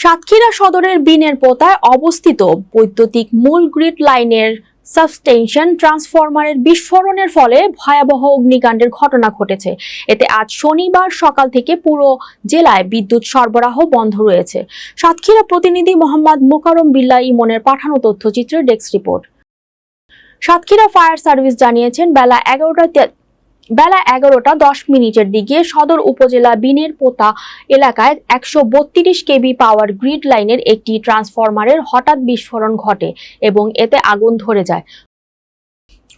সাতক্ষীরা সদরের বিনের পোতায় অবস্থিত বৈদ্যুতিক মূল গ্রিড লাইনের সাবস্টেশন ট্রান্সফরমারের বিস্ফোরণের ফলে ভয়াবহ অগ্নিকাণ্ডের ঘটনা ঘটেছে। এতে আজ শনিবার সকাল থেকে পুরো জেলায় বিদ্যুৎ সরবরাহ বন্ধ রয়েছে। সাতক্ষীরা প্রতিনিধি মোহাম্মদ মোকারম বিল্লাহ ইমনের পাঠানো তথ্যচিত্রের desk report. Satkhira fire service জানিয়েছেন বেলা 11:10 দিকে সদর উপজেলা বিনের পোতা এলাকায় 132 কেবি পাওয়ার গ্রিড লাইনের একটি ট্রান্সফরমারের হঠাৎ বিস্ফোরণ ঘটে এবং এতে আগুন ধরে যায়।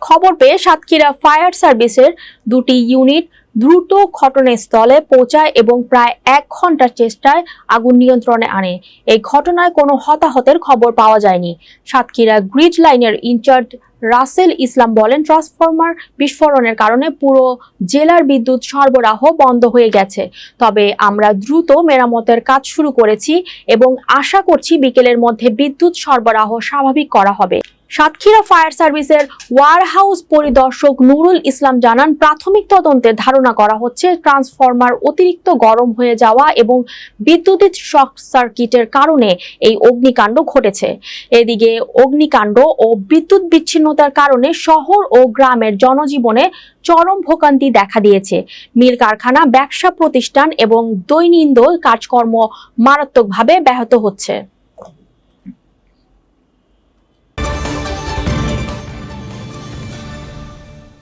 খবর পেয়ে সাতক্ষীরা ফায়ার সার্ভিসের দুটি ইউনিট দ্রুত ঘটনাস্থলে পৌঁছায় এবং প্রায় 1 ঘন্টার চেষ্টায় আগুন নিয়ন্ত্রণে আনে। এই ঘটনায় কোনো হতাহতের খবর পাওয়া যায়নি। সাতক্ষীরা গ্রিড লাইনের ইনচার্জ রাসেল ইসলাম বলেন, ট্রান্সফরমার বিস্ফোরণের কারণে পুরো জেলার বিদ্যুৎ সরবরাহ বন্ধ হয়ে গেছে। তবে আমরা দ্রুত মেরামতের কাজ শুরু করেছি এবং আশা করছি বিকেলের মধ্যে বিদ্যুৎ সরবরাহ স্বাভাবিক করা হবে। সাতক্ষীরা ফায়ার সার্ভিসের ওয়ারহাউস পরিদর্শক নুরুল ইসলাম জানান, প্রাথমিক তদন্তে ধারণা করা হচ্ছে ট্রান্সফরমার অতিরিক্ত গরম হয়ে যাওয়া এবং বিদ্যুৎ শর্ট সার্কিটের কারণে এই অগ্নিকাণ্ড ঘটেছে। এদিকে অগ্নিকাণ্ড ও বিদ্যুৎ বিচ্ছিন্নতার কারণে শহর ও গ্রামের জনজীবনে চরম ভোগান্তি দেখা দিয়েছে। মিল কারখানা, ব্যবসা প্রতিষ্ঠান এবং দৈনন্দিন কাজকর্ম মারাত্মকভাবে ব্যাহত হচ্ছে।